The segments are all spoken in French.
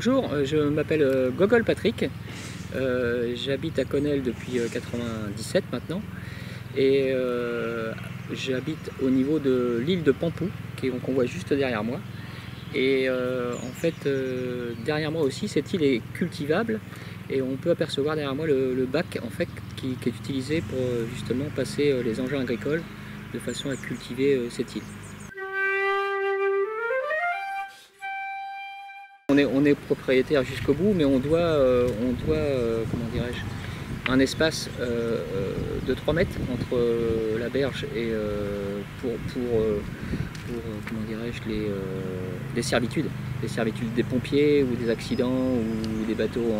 Bonjour, je m'appelle Gogol Patrick, j'habite à Connelle depuis 97 maintenant et j'habite au niveau de l'île de Pampou qu'on voit juste derrière moi. Et en fait derrière moi aussi cette île est cultivable et on peut apercevoir derrière moi le bac en fait, qui est utilisé pour justement passer les engins agricoles de façon à cultiver cette île. On est propriétaire jusqu'au bout, mais on doit comment dirais-je, un espace de 3 mètres entre la berge et pour comment dirais-je, les servitudes des pompiers ou des accidents ou des bateaux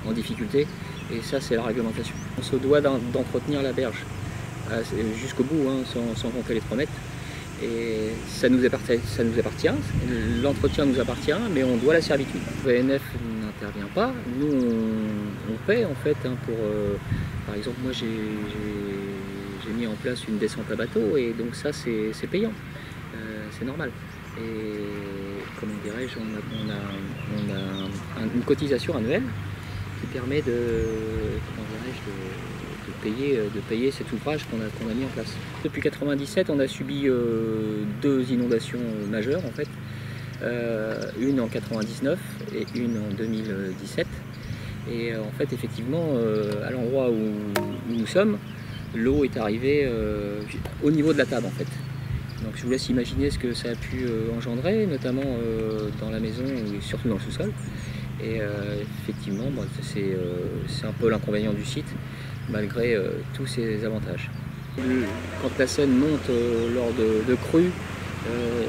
en difficulté. Et ça, c'est la réglementation. On se doit d'entretenir la berge jusqu'au bout, hein, sans compter les 3 mètres. Et ça nous appartient, l'entretien nous appartient, mais on doit la servitude. VNF n'intervient pas, nous on paie en fait, hein, pour, par exemple moi j'ai mis en place une descente à bateau et donc ça c'est payant, c'est normal. Et comment dirais-je, on a une cotisation annuelle qui permet de payer cet ouvrage qu'on a mis en place. Depuis 1997, on a subi 2 inondations majeures en fait, une en 1999 et une en 2017. Et en fait, effectivement, à l'endroit où nous sommes, l'eau est arrivée au niveau de la table en fait. Donc je vous laisse imaginer ce que ça a pu engendrer, notamment dans la maison et surtout dans le sous-sol. Et effectivement, bon, c'est un peu l'inconvénient du site, malgré tous ses avantages. Quand la Seine monte lors de crues,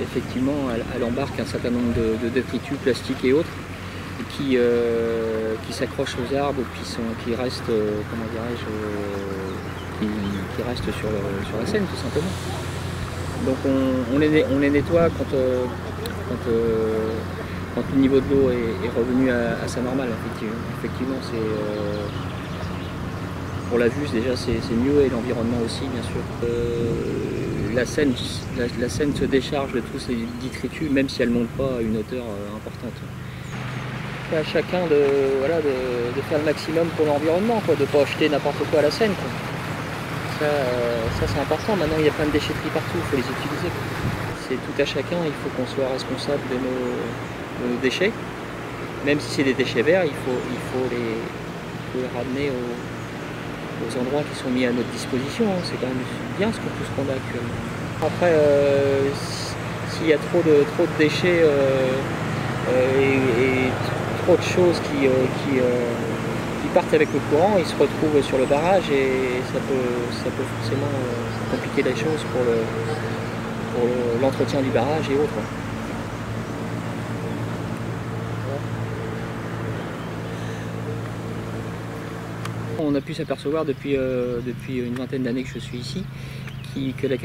effectivement, elle embarque un certain nombre de détritus plastiques et autres qui s'accrochent aux arbres ou qui restent, comment dirais-je, qui restent sur la Seine tout simplement. Donc on les nettoie quand le niveau de l'eau est revenu à sa normale. Effectivement, pour la vue déjà c'est mieux et l'environnement aussi bien sûr. La Seine se décharge de tous ces détritus même si elle ne monte pas à une hauteur importante. C'est à chacun de faire le maximum pour l'environnement, de ne pas acheter n'importe quoi à la Seine, quoi. Ça c'est important. Maintenant il y a plein de déchetteries partout, il faut les utiliser. C'est tout à chacun, il faut qu'on soit responsable de nos déchets. Même si c'est des déchets verts, il faut les ramener aux endroits qui sont mis à notre disposition. C'est quand même bien tout ce qu'on a actuellement. Après, s'il y a trop de déchets et trop de choses qui partent avec le courant, ils se retrouvent sur le barrage et ça peut forcément compliquer les choses pour l'entretien du barrage et autres. On a pu s'apercevoir depuis une vingtaine d'années que je suis ici que la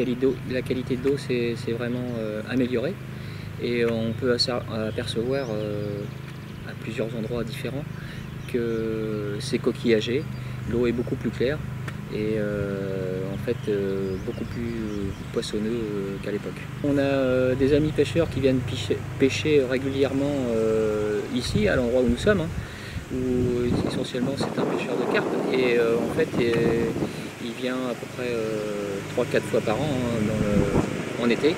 qualité de l'eau s'est vraiment améliorée et on peut apercevoir à plusieurs endroits différents que c'est coquillagé, l'eau est beaucoup plus claire et en fait beaucoup plus poissonneux qu'à l'époque. On a des amis pêcheurs qui viennent pêcher régulièrement ici à l'endroit où nous sommes, hein, où essentiellement c'est un pêcheur de carpe et en fait il vient à peu près 3-4 fois par an, hein, en été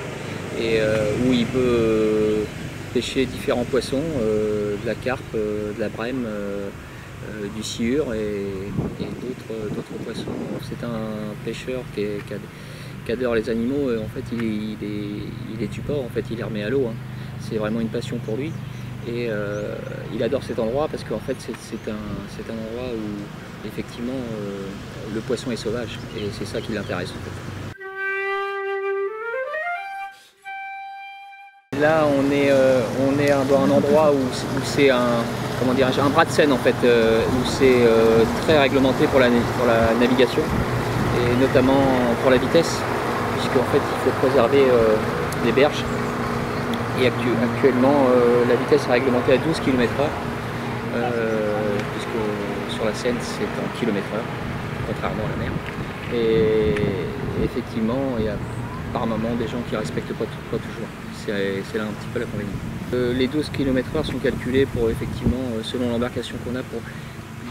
et où il peut pêcher différents poissons, de la carpe, de la brème, du sciure et d'autres poissons. C'est un pêcheur qui adore les animaux et en fait il les tue pas, en fait il les remet à l'eau, hein. C'est vraiment une passion pour lui. Et il adore cet endroit parce qu'en fait c'est un endroit où effectivement le poisson est sauvage et c'est ça qui l'intéresse en fait. Là on est dans un endroit où c'est un bras de Seine en fait, où c'est très réglementé pour la navigation et notamment pour la vitesse, puisqu'en fait il faut préserver les berges. Et actuellement, la vitesse est réglementée à 12 km/h, puisque sur la Seine c'est en km/h, contrairement à la mer. Et effectivement, il y a par moment des gens qui ne respectent pas toujours. C'est là un petit peu l'inconvénient. Les doses km/h sont calculées pour effectivement, selon l'embarcation qu'on a, pour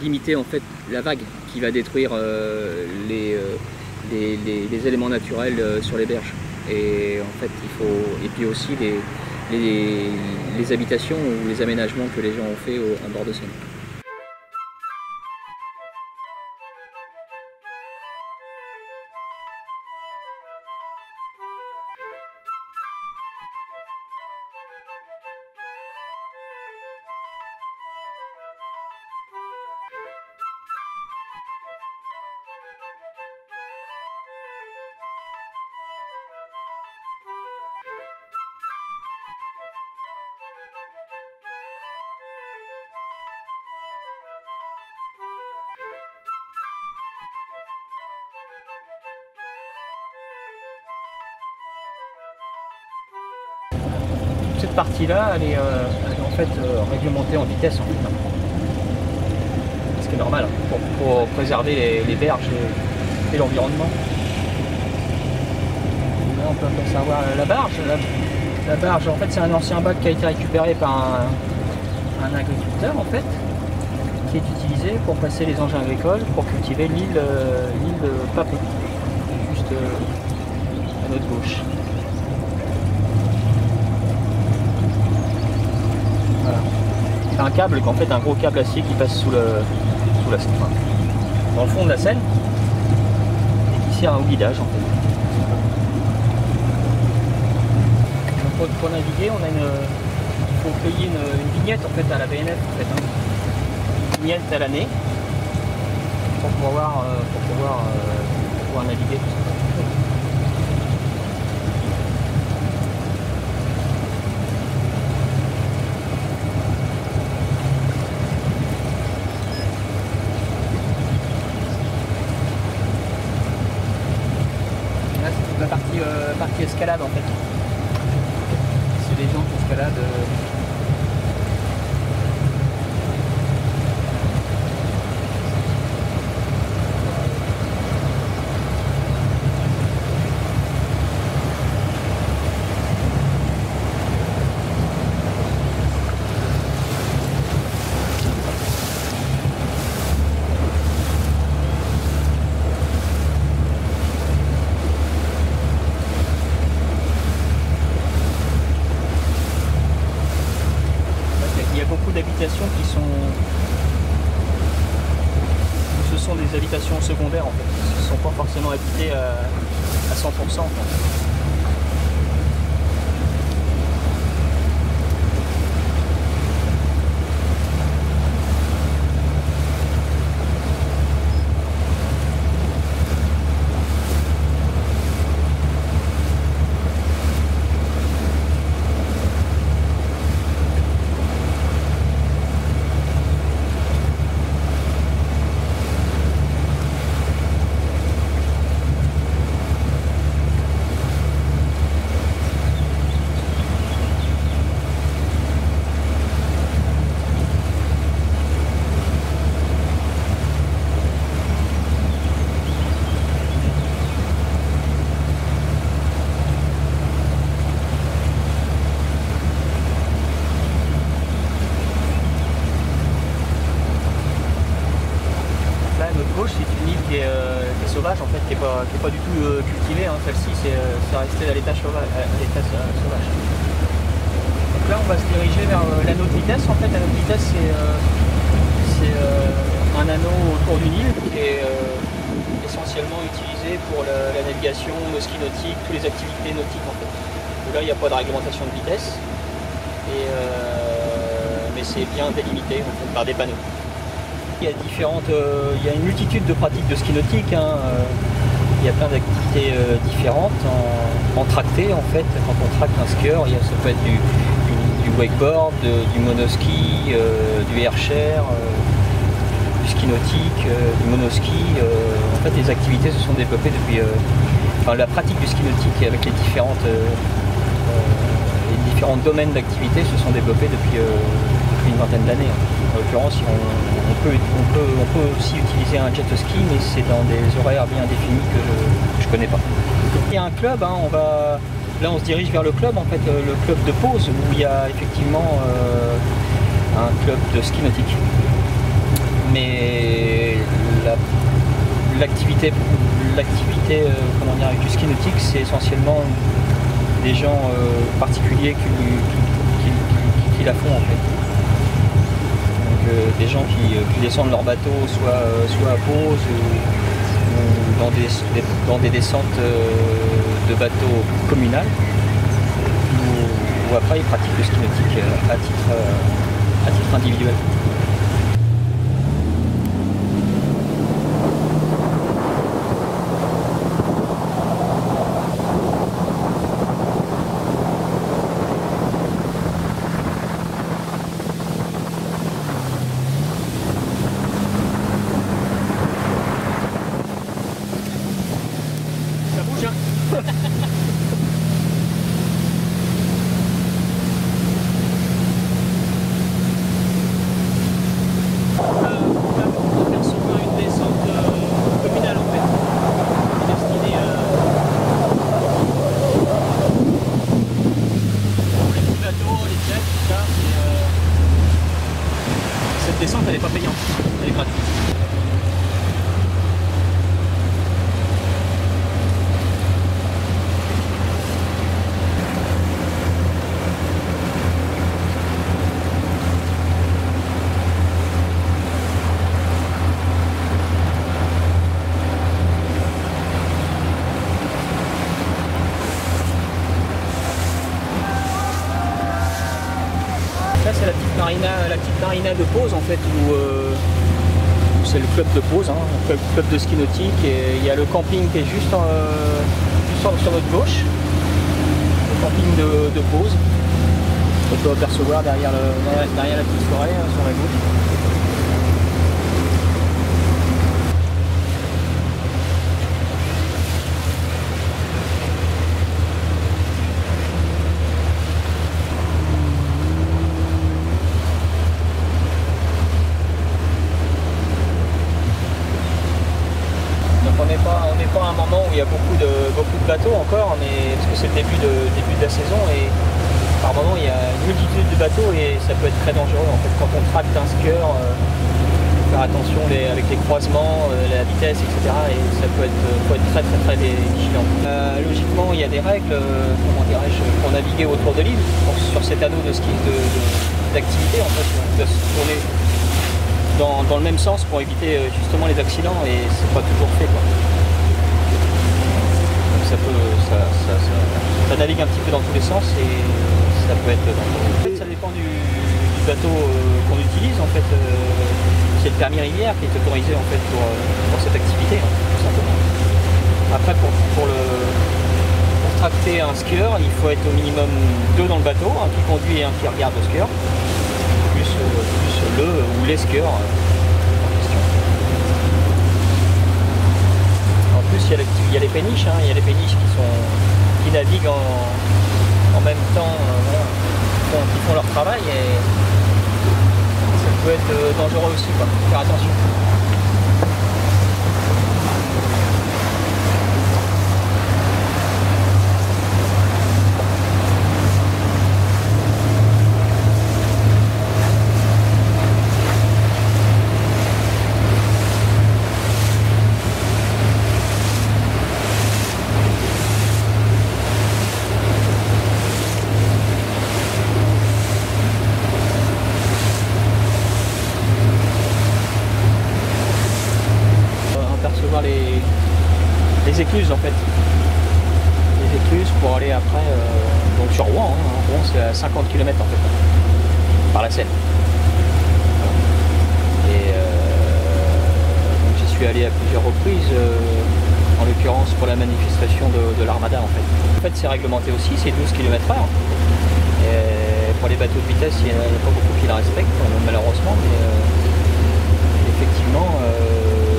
limiter en fait la vague qui va détruire les éléments naturels sur les berges. Et en fait, et puis aussi les habitations ou les aménagements que les gens ont fait à bord de Seine. Cette partie-là, elle est en fait réglementée en vitesse en fait. Ce qui est normal pour préserver les berges et l'environnement. Là, on peut apercevoir la barge. La barge, en fait, c'est un ancien bac qui a été récupéré par un agriculteur en fait, qui est utilisé pour passer les engins agricoles pour cultiver l'île de Papet, juste à notre gauche. C'est un câble, en fait un gros câble acier qui passe sous la Seine, dans le fond de la Seine, et qui sert au guidage en fait. Donc, pour naviguer, il faut payer une vignette en fait à la BNF en fait, hein. Une vignette à l'année pour pouvoir naviguer. La partie escalade en fait. C'est les gens qui escaladent. D'habitations ce sont des habitations secondaires en fait, qui ne sont pas forcément habitées à 100% en fait. Qui est sauvage en fait, qui est pas du tout cultivée, hein. Celle-ci c'est resté à l'état sauvage. Donc là on va se diriger vers l'anneau de vitesse. En fait l'anneau de vitesse c'est un anneau autour d'une île qui est essentiellement utilisé pour la navigation, le ski nautique, toutes les activités nautiques en fait. Donc là il n'y a pas de réglementation de vitesse, mais c'est bien délimité en fait, par des panneaux. Il y a une multitude de pratiques de ski nautique, hein. Il y a plein d'activités différentes en tracté en fait. Quand on tracte un skieur, ça peut être du wakeboard, du monoski, du airshare, du ski nautique, du monoski. En fait, les activités se sont développées depuis. La pratique du ski nautique avec les différents domaines d'activité se sont développés depuis une vingtaine d'années. En l'occurrence, on peut aussi utiliser un jet ski, mais c'est dans des horaires bien définis que je ne connais pas. Il y a un club, hein, Là, on se dirige vers le club, en fait, le club de pause, où il y a effectivement un club de ski nautique. Mais l'activité comment dire, avec du ski nautique, c'est essentiellement des gens particuliers qui la font, en fait. Donc, des gens qui descendent leur bateau soit à pause ou dans des descentes de bateaux communales, ou après ils pratiquent le ski nautique à titre individuel. Ça bouge, hein. Cette descente, elle n'est pas payante, elle est gratuite. Ça, c'est la petite marina de pause, en fait, où c'est le club de pause, hein, club de ski nautique, et il y a le camping qui est juste sur notre gauche, le camping de pause. On peut apercevoir derrière la petite forêt, hein, sur la gauche. On n'est pas à un moment où il y a beaucoup de bateaux encore, mais parce que c'est le début de la saison, et par moment il y a une multitude de bateaux et ça peut être très dangereux. En fait, quand on tracte un skieur, faire attention avec les croisements, la vitesse, etc. Et ça faut être très vigilant. Logiquement, il y a des règles, comment dirais-je, pour naviguer autour de l'île, sur cet anneau de ski d'activité. En fait, on doit se tourner dans le même sens pour éviter justement les accidents, et c'est pas toujours fait, quoi. Donc ça navigue un petit peu dans tous les sens et ça peut être dangereux. En fait, ça dépend du bateau qu'on utilise. En fait, c'est le permis rivière qui est autorisé, en fait, pour cette activité, hein, tout simplement. Après, pour tracter un skieur, il faut être au minimum 2 dans le bateau, un qui conduit et un qui regarde le skieur, plus le ou les skieurs en question. En plus, il y a les péniches, hein, il y a les péniches qui naviguent en même temps, voilà, qui font leur travail, et ça peut être dangereux aussi, quoi. Faut faire attention. Les écluses, en fait, les écluses pour aller après donc sur Rouen, hein. Rouen, c'est à 50 km en fait par la Seine, et donc j'y suis allé à plusieurs reprises, en l'occurrence pour la manifestation de l'Armada. En fait c'est réglementé aussi, c'est 12 km/h, et pour les bateaux de vitesse il n'y en a pas beaucoup qui la respectent, malheureusement, mais effectivement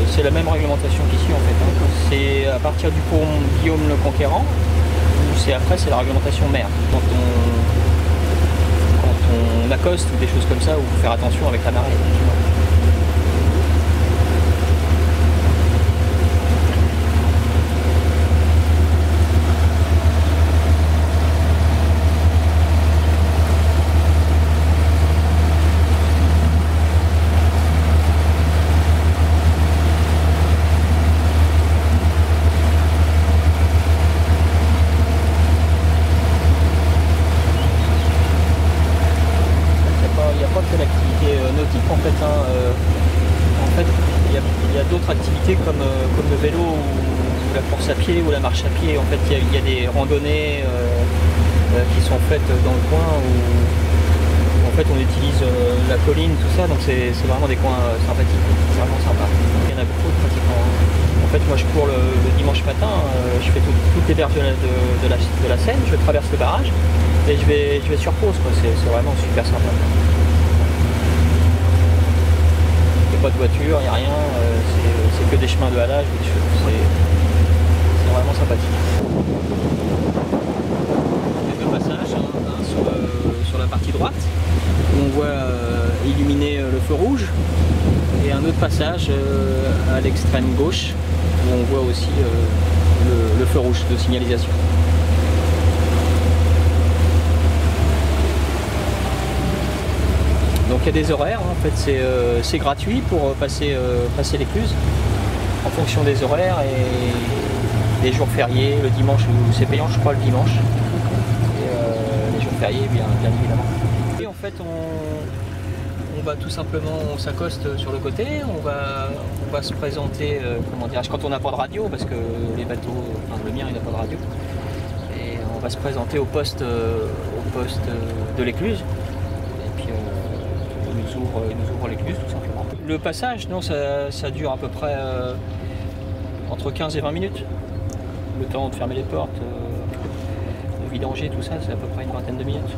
c'est la même réglementation qu'ici, en fait, hein. C'est à partir du pont Guillaume le Conquérant, ou c'est la réglementation mer. Quand on accoste ou des choses comme ça, il faut faire attention avec la marée. d'autres activités comme le vélo ou la course à pied ou la marche à pied. En fait, il y a des randonnées qui sont faites dans le coin où en fait on utilise la colline, tout ça, donc c'est vraiment des coins sympathiques, c'est vraiment sympa. Il y en a beaucoup pratiquement. En fait, moi je cours le dimanche matin, je fais toutes les berges de la Seine, je traverse le barrage et je vais sur pause, c'est vraiment super sympa. Il n'y a pas de voiture, il n'y a rien, c'est que des chemins de halage, c'est vraiment sympathique. Il y a deux passages, un sur la partie droite, où on voit illuminer le feu rouge, et un autre passage à l'extrême gauche, où on voit aussi le feu rouge de signalisation. Donc il y a des horaires, en fait c'est gratuit pour passer l'écluse, en fonction des horaires et des jours fériés, le dimanche, c'est payant je crois le dimanche, et les jours fériés bien évidemment. Et en fait on va tout simplement, on s'accoste sur le côté, on va se présenter, comment dirais-je, quand on n'a pas de radio, parce que les bateaux, enfin le mien il n'a pas de radio, et on va se présenter au poste de l'écluse, et puis il nous ouvre l'écluse tout simplement. Le passage, non, ça dure à peu près entre 15 et 20 minutes. Le temps de fermer les portes, de vidanger, tout ça, c'est à peu près une vingtaine de minutes.